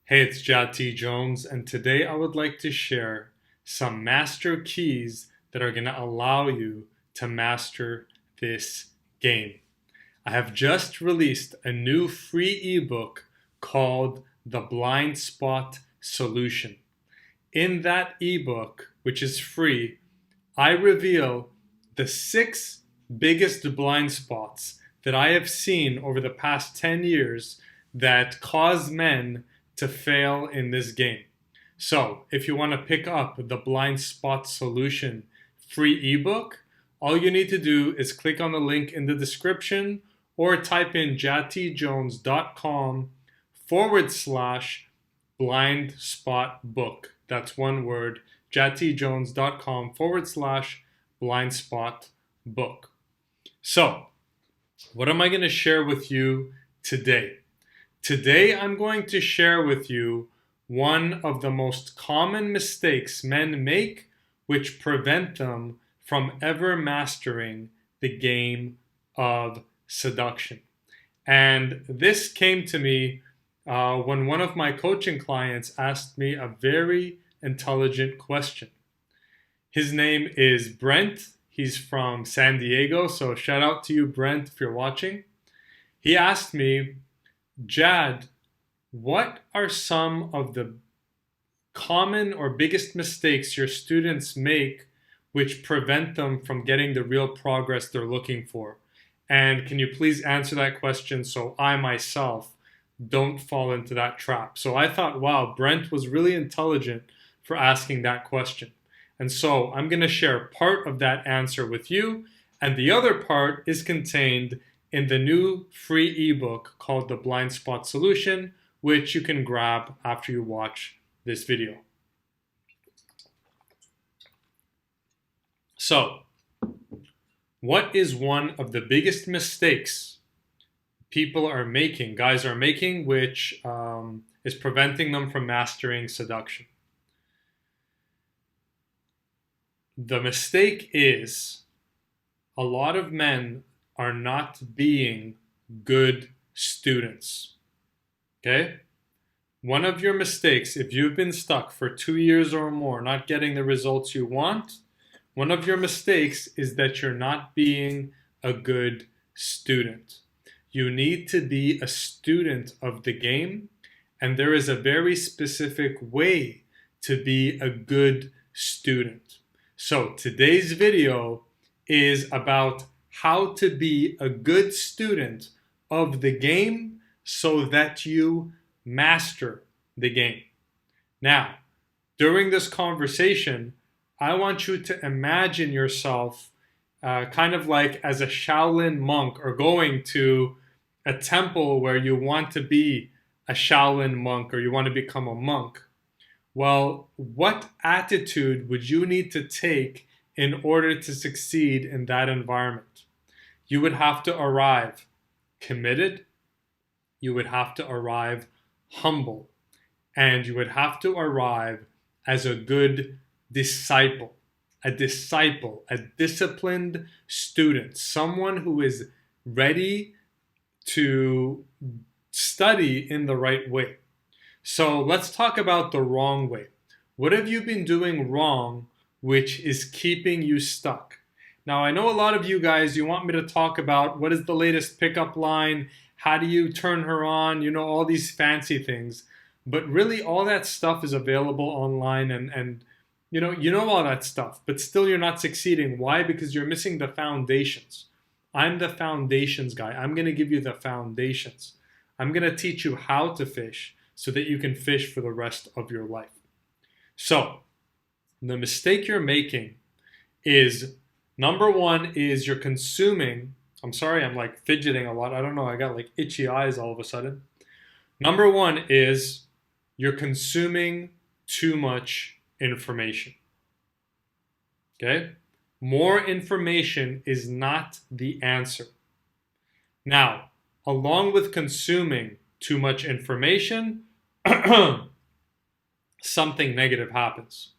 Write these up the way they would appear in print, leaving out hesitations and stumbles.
Hey, it's Jati Jones, and today I would like to share some master keys that are going to allow you to master this game. I have just released a new free ebook called The Blind Spot Solution. In that ebook, which is free, I reveal the 6 biggest blind spots that I have seen over the past 10 years that cause men to fail in this game. So, if you want to pick up the Blind Spot Solution free ebook, all you need to do is click on the link in the description or type in jatijones.com/blind spot book. That's one word, jatijones.com/blind spot book. So, what am I going to share with you today? Today, I'm going to share with you one of the most common mistakes men make, which prevent them from ever mastering the game of seduction. And this came to me when one of my coaching clients asked me a very intelligent question. His name is Brent. He's from San Diego, so shout out to you, Brent, if you're watching. He asked me, Jad, what are some of the common or biggest mistakes your students make which prevent them from getting the real progress they're looking for? And can you please answer that question so I myself don't fall into that trap? So I thought, wow, Brent was really intelligent for asking that question. And so I'm going to share part of that answer with you, and the other part is contained in the new free ebook called The Blind Spot Solution, which you can grab after you watch this video. So, what is one of the biggest mistakes people are making, guys are making, which is preventing them from mastering seduction? The mistake is a lot of men are not being good students. Okay? One of your mistakes, if you've been stuck for 2 years or more not getting the results you want, one of your mistakes is that you're not being a good student. You need to be a student of the game, and there is a very specific way to be a good student. So today's video is about how to be a good student of the game so that you master the game. Now, during this conversation, I want you to imagine yourself kind of like as a Shaolin monk, or going to a temple where you want to be a Shaolin monk, or you want to become a monk. Well, what attitude would you need to take in order to succeed in that environment? You would have to arrive committed, you would have to arrive humble, and you would have to arrive as a good disciple, a disciplined student, someone who is ready to study in the right way. So let's talk about the wrong way. What have you been doing wrong which is keeping you stuck? Now, I know a lot of you guys, you want me to talk about what is the latest pickup line, how do you turn her on, all these fancy things. But really, all that stuff is available online, and you know all that stuff, but still you're not succeeding. Why? Because you're missing the foundations. I'm the foundations guy. I'm going to give you the foundations. I'm going to teach you how to fish so that you can fish for the rest of your life. So, the mistake you're making is, number one, is you're consuming. I'm sorry, I'm like fidgeting a lot. I don't know, I got like itchy eyes all of a sudden. Number one is you're consuming too much information. Okay? More information is not the answer. Now, along with consuming too much information, something negative happens.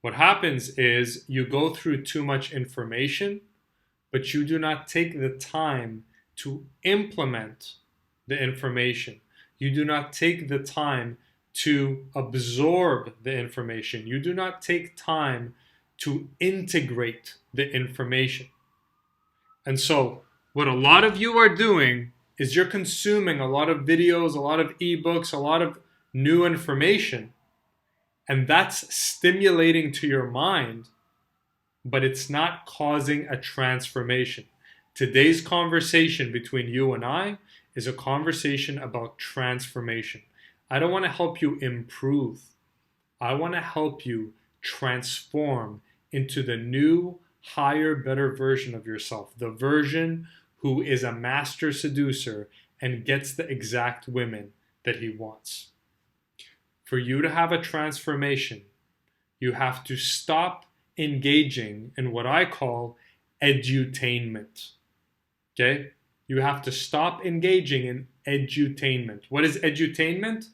What happens is you go through too much information, but you do not take the time to implement the information. You do not take the time to absorb the information. You do not take time to integrate the information. And so, what a lot of you are doing is you're consuming a lot of videos, a lot of ebooks, a lot of new information, and that's stimulating to your mind, but it's not causing a transformation. Today's conversation between you and I is a conversation about transformation. I don't want to help you improve. I want to help you transform into the new, higher, better version of yourself. The version who is a master seducer and gets the exact women that he wants. For you to have a transformation, you have to stop engaging in what I call edutainment. Okay? You have to stop engaging in edutainment. What is edutainment?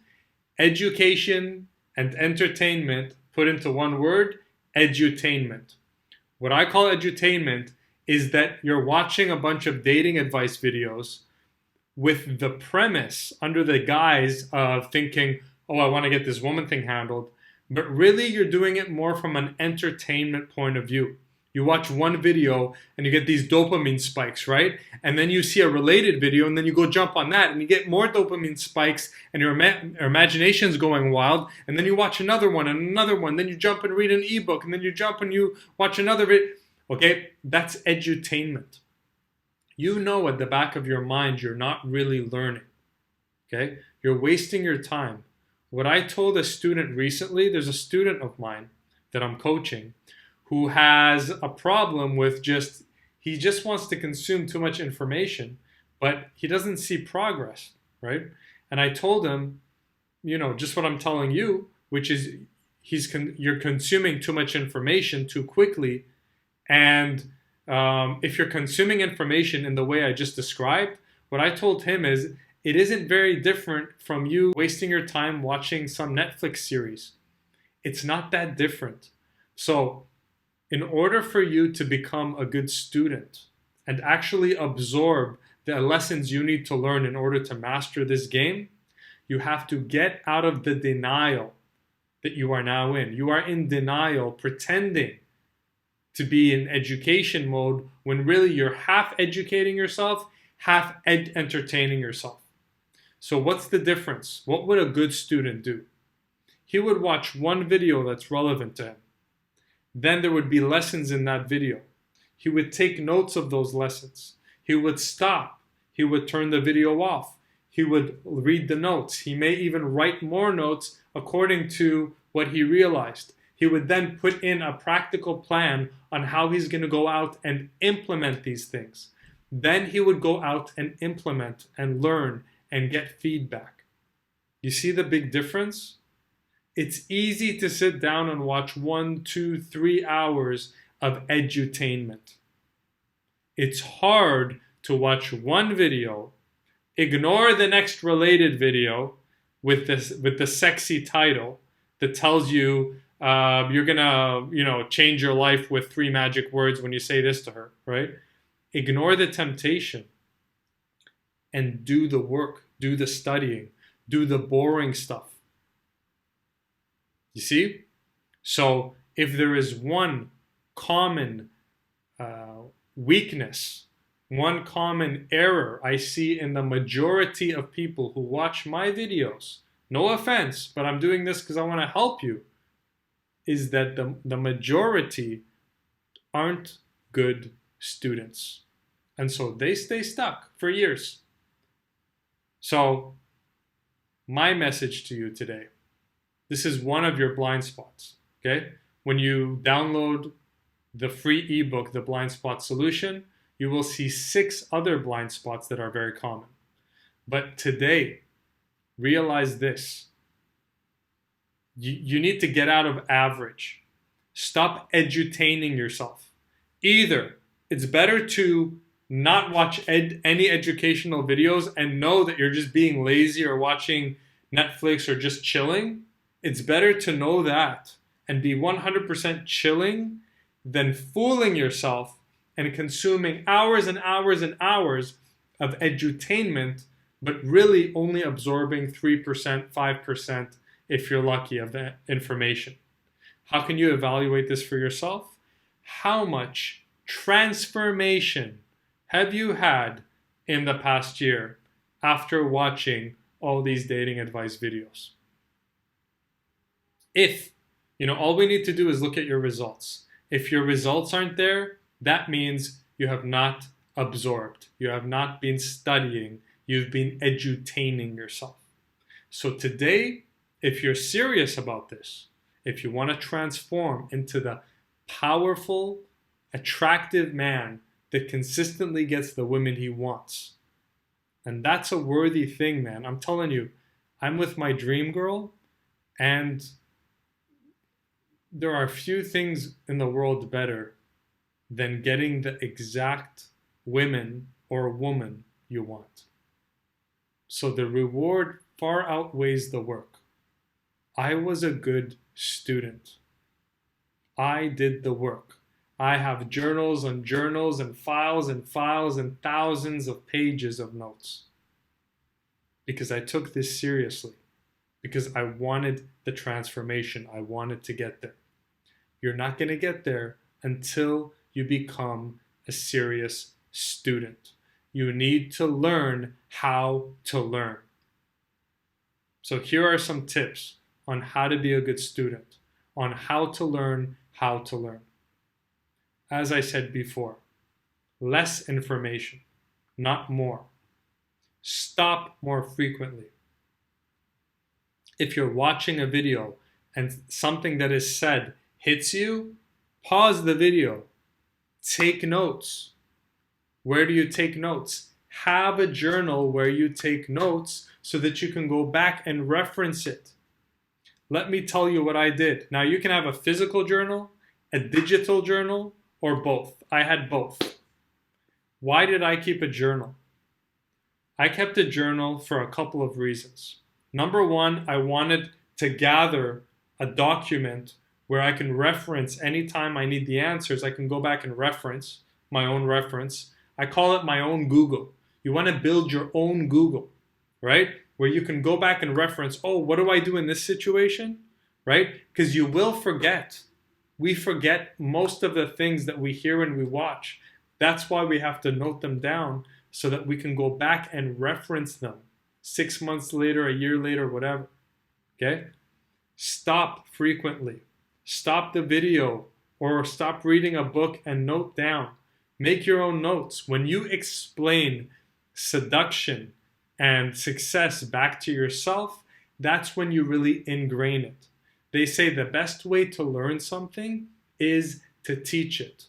Education and entertainment put into one word, edutainment. What I call edutainment is that you're watching a bunch of dating advice videos with the premise under the guise of thinking, oh, I want to get this woman thing handled. But really, you're doing it more from an entertainment point of view. You watch one video and you get these dopamine spikes, right? And then you see a related video and then you go jump on that and you get more dopamine spikes and your imagination's going wild. And then you watch another one and another one. Then you jump and read an ebook and then you jump and you watch another video. Okay, that's edutainment. You know at the back of your mind you're not really learning. Okay, you're wasting your time. What I told a student recently, there's a student of mine that I'm coaching who has a problem with he just wants to consume too much information, but he doesn't see progress, right? And I told him, just what I'm telling you, which is you're consuming too much information too quickly. And if you're consuming information in the way I just described, what I told him is, it isn't very different from you wasting your time watching some Netflix series. It's not that different. So, in order for you to become a good student and actually absorb the lessons you need to learn in order to master this game, you have to get out of the denial that you are now in. You are in denial, pretending to be in education mode when really you're half educating yourself, half entertaining yourself. So what's the difference? What would a good student do? He would watch one video that's relevant to him. Then there would be lessons in that video. He would take notes of those lessons. He would stop. He would turn the video off. He would read the notes. He may even write more notes according to what he realized. He would then put in a practical plan on how he's going to go out and implement these things. Then he would go out and implement and learn and get feedback. You see the big difference? It's easy to sit down and watch 1, 2, 3 hours of edutainment. It's hard to watch one video, ignore the next related video with the sexy title that tells you you're gonna change your life with 3 magic words when you say this to her, right? Ignore the temptation and do the work, do the studying, do the boring stuff. You see? So if there is one common weakness, one common error I see in the majority of people who watch my videos, no offense, but I'm doing this because I want to help you, is that the majority aren't good students. And so they stay stuck for years. So my message to you today, this is one of your blind spots, okay? When you download the free ebook, The Blind Spot Solution, you will see 6 other blind spots that are very common. But today, realize this. You need to get out of average. Stop edutaining yourself. Either it's better to not watch any educational videos and know that you're just being lazy or watching Netflix or just chilling. It's better to know that and be 100% chilling than fooling yourself and consuming hours and hours and hours of edutainment but really only absorbing 3%, 5% if you're lucky of the information. How can you evaluate this for yourself? How much transformation have you had in the past year after watching all these dating advice videos? If, all we need to do is look at your results. If your results aren't there, that means you have not absorbed. You have not been studying. You've been edutaining yourself. So today, if you're serious about this, if you want to transform into the powerful, attractive man that consistently gets the women he wants, and that's a worthy thing, man. I'm telling you, I'm with my dream girl, and there are few things in the world better than getting the exact women or woman you want. So the reward far outweighs the work. I was a good student. I did the work. I have journals and journals and files and files and thousands of pages of notes because I took this seriously, because I wanted the transformation. I wanted to get there. You're not going to get there until you become a serious student. You need to learn how to learn. So here are some tips on how to be a good student, on how to learn how to learn. As I said before, less information, not more. Stop more frequently. If you're watching a video and something that is said hits you, pause the video. Take notes. Where do you take notes? Have a journal where you take notes so that you can go back and reference it. Let me tell you what I did. Now you can have a physical journal, a digital journal, or both. I had both. Why did I keep a journal? I kept a journal for a couple of reasons. Number one, I wanted to gather a document where I can reference anytime I need the answers. I can go back and reference my own reference. I call it my own Google. You want to build your own Google, right? Where you can go back and reference, oh, what do I do in this situation, right? Because you will forget. We forget most of the things that we hear and we watch. That's why we have to note them down so that we can go back and reference them 6 months later, a year later, whatever, okay? Stop frequently. Stop the video or stop reading a book and note down. Make your own notes. When you explain seduction and success back to yourself, that's when you really ingrain it. They say the best way to learn something is to teach it.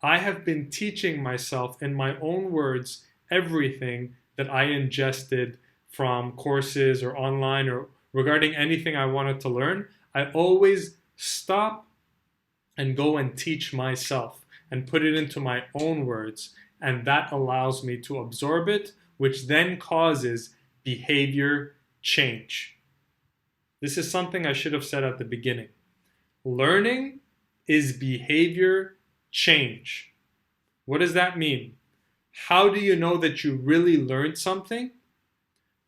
I have been teaching myself in my own words everything that I ingested from courses or online or regarding anything I wanted to learn. I always stop and go and teach myself and put it into my own words, and that allows me to absorb it, which then causes behavior change. This is something I should have said at the beginning. Learning is behavior change. What does that mean? How do you know that you really learned something?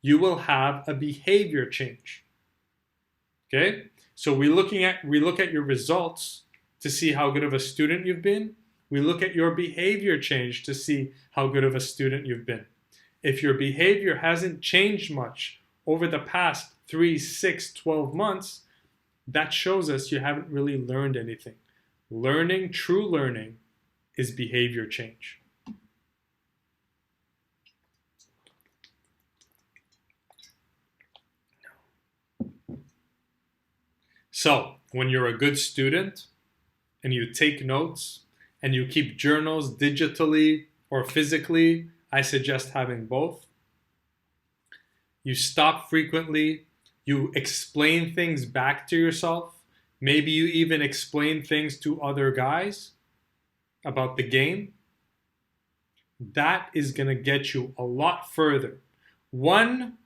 You will have a behavior change. Okay? So we look at your results to see how good of a student you've been. We look at your behavior change to see how good of a student you've been. If your behavior hasn't changed much over the past 3, 6, 12 months, that shows us you haven't really learned anything. Learning, true learning, is behavior change. So, when you're a good student and you take notes and you keep journals digitally or physically, I suggest having both. You stop frequently. You explain things back to yourself. Maybe you even explain things to other guys about the game. That is going to get you a lot further. One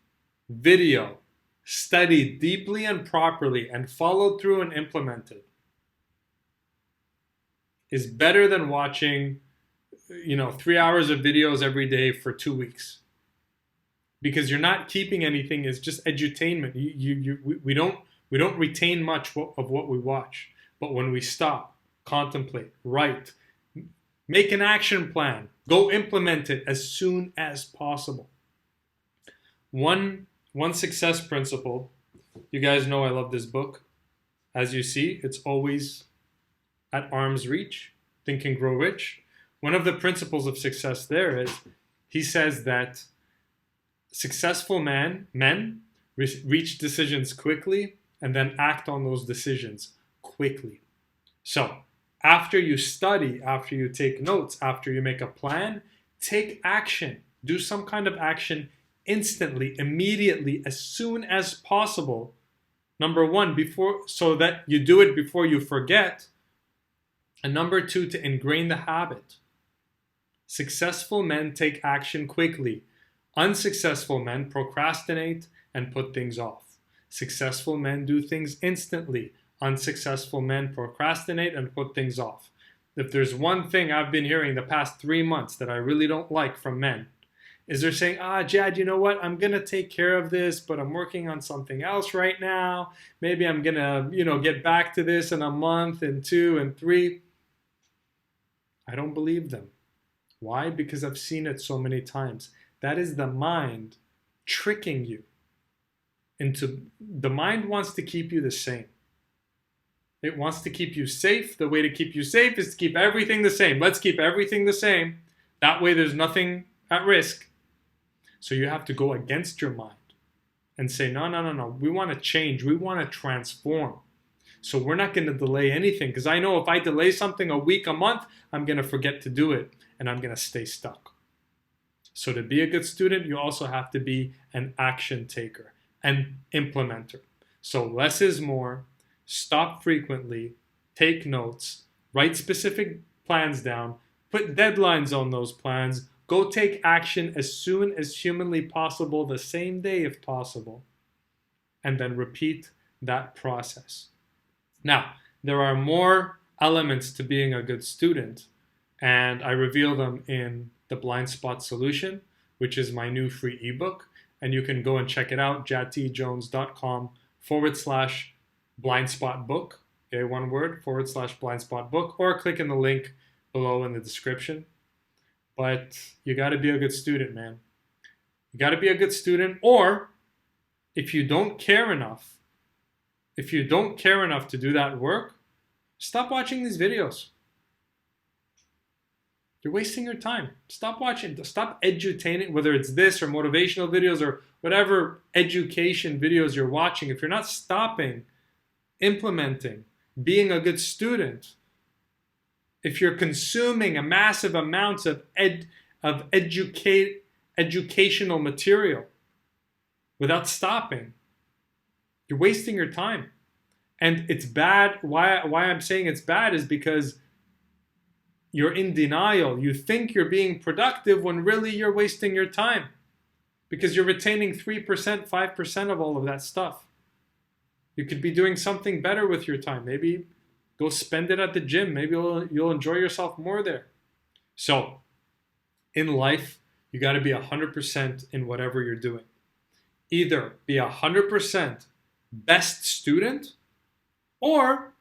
video studied deeply and properly and followed through and implemented is better than watching 3 hours of videos every day for 2 weeks. because you're not keeping anything. It's just edutainment. We don't retain much of what we watch. But when we stop, contemplate, write, make an action plan, go implement it as soon as possible. One success principle. You guys know I love this book. As you see, it's always at arm's reach. Think and Grow Rich. One of the principles of success there is, he says that successful men reach decisions quickly and then act on those decisions quickly. So after you study, after you take notes, after you make a plan, take action. Do some kind of action instantly, immediately, as soon as possible. Number one, so that you do it before you forget. And number two, to ingrain the habit. Successful men take action quickly. Unsuccessful men procrastinate and put things off. Successful men do things instantly. Unsuccessful men procrastinate and put things off. If there's one thing I've been hearing the past 3 months that I really don't like from men, is they're saying, Jad, you know what? I'm going to take care of this, but I'm working on something else right now. Maybe I'm going to, get back to this in a month and 2 and 3. I don't believe them. Why? Because I've seen it so many times. That is the mind tricking you the mind wants to keep you the same. It wants to keep you safe. The way to keep you safe is to keep everything the same. Let's keep everything the same. That way there's nothing at risk. So you have to go against your mind and say, no. We want to change. We want to transform. So we're not going to delay anything, because I know if I delay something a week, a month, I'm going to forget to do it and I'm going to stay stuck. So to be a good student, you also have to be an action taker and implementer. So less is more. Stop frequently. Take notes. Write specific plans down. Put deadlines on those plans. Go take action as soon as humanly possible, the same day if possible. And then repeat that process. Now, there are more elements to being a good student, and I reveal them in the Blindspots solution, which is my new free ebook. And you can go and check it out, jatjones.com/blindspot book. Okay, one word, /blindspot book, or click in the link below in the description. But you got to be a good student, man. You got to be a good student, or if you don't care enough to do that work, stop watching these videos. You're wasting your time. Stop watching. Stop edutaining, whether it's this or motivational videos or whatever education videos you're watching. If you're not stopping, implementing, being a good student, if you're consuming a massive amounts of educational material without stopping, you're wasting your time. And it's bad. Why I'm saying it's bad is because you're in denial. You think you're being productive when really you're wasting your time, because you're retaining 3%, 5% of all of that stuff. You could be doing something better with your time. Maybe go spend it at the gym. Maybe you'll enjoy yourself more there. So in life, you got to be 100% in whatever you're doing. Either be 100% best student, or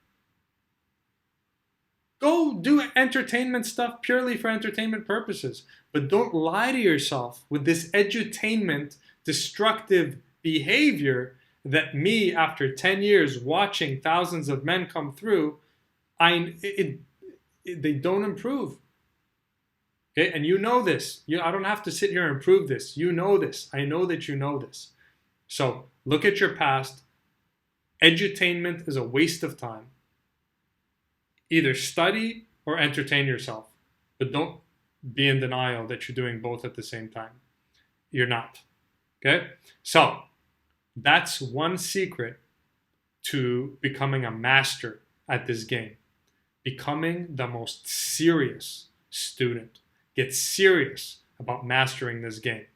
go do entertainment stuff purely for entertainment purposes. But don't lie to yourself with this edutainment, destructive behavior that me, after 10 years watching thousands of men come through, they don't improve. Okay, and you know this. I don't have to sit here and prove this. You know this. I know that you know this. So look at your past. Edutainment is a waste of time. Either study or entertain yourself, but don't be in denial that you're doing both at the same time. You're not. Okay? So that's one secret to becoming a master at this game. Becoming the most serious student. Get serious about mastering this game.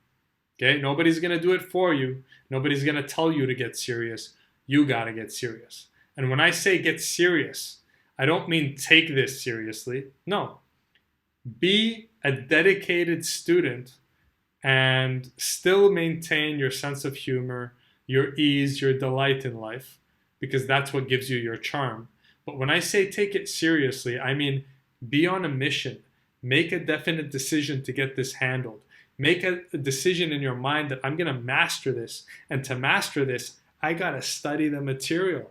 Okay? Nobody's going to do it for you. Nobody's going to tell you to get serious. You got to get serious. And when I say get serious, I don't mean take this seriously. No. Be a dedicated student and still maintain your sense of humor, your ease, your delight in life, because that's what gives you your charm. But when I say take it seriously, I mean be on a mission. Make a definite decision to get this handled. Make a decision in your mind that I'm going to master this. And to master this, I got to study the material.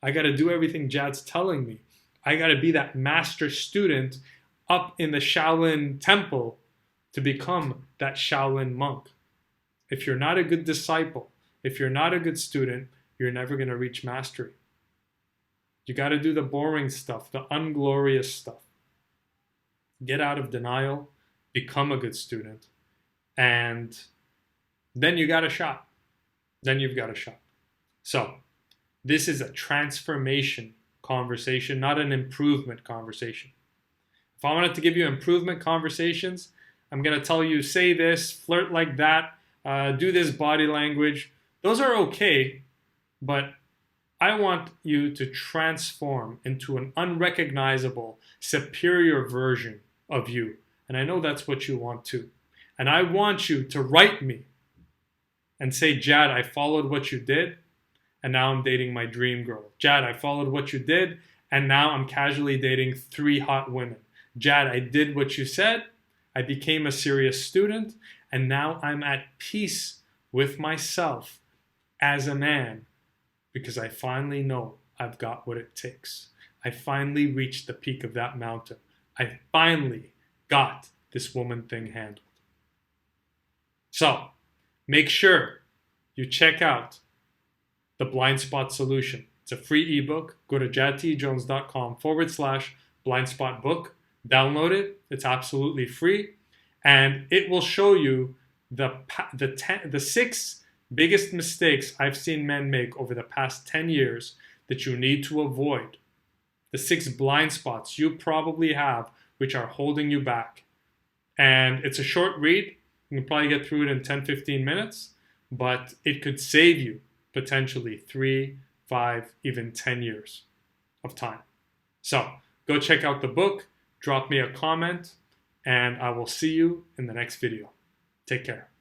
I got to do everything Jad's telling me. I got to be that master student up in the Shaolin temple to become that Shaolin monk. If you're not a good disciple, if you're not a good student, you're never going to reach mastery. You got to do the boring stuff, the unglorious stuff. Get out of denial, become a good student, and then you got a shot. Then you've got a shot. So this is a transformation conversation, not an improvement conversation. If I wanted to give you improvement conversations, I'm going to tell you, say this, flirt like that, do this body language. Those are okay, but I want you to transform into an unrecognizable, superior version of you. And I know that's what you want too. And I want you to write me and say, Jad, I followed what you did, and now I'm dating my dream girl. Jad, I followed what you did, and now I'm casually dating 3 hot women. Jad, I did what you said, I became a serious student, and now I'm at peace with myself as a man because I finally know I've got what it takes. I finally reached the peak of that mountain. I finally got this woman thing handled. So, make sure you check out the Blindspot solution. It's a free ebook. Go to jadtjones.com/blindspot book. Download it. It's absolutely free. And it will show you the 6 biggest mistakes I've seen men make over the past 10 years that you need to avoid. The 6 blind spots you probably have which are holding you back. And it's a short read. You can probably get through it in 10-15 minutes, but it could save you potentially 3, 5, even 10 years of time. So go check out the book, drop me a comment, and I will see you in the next video. Take care.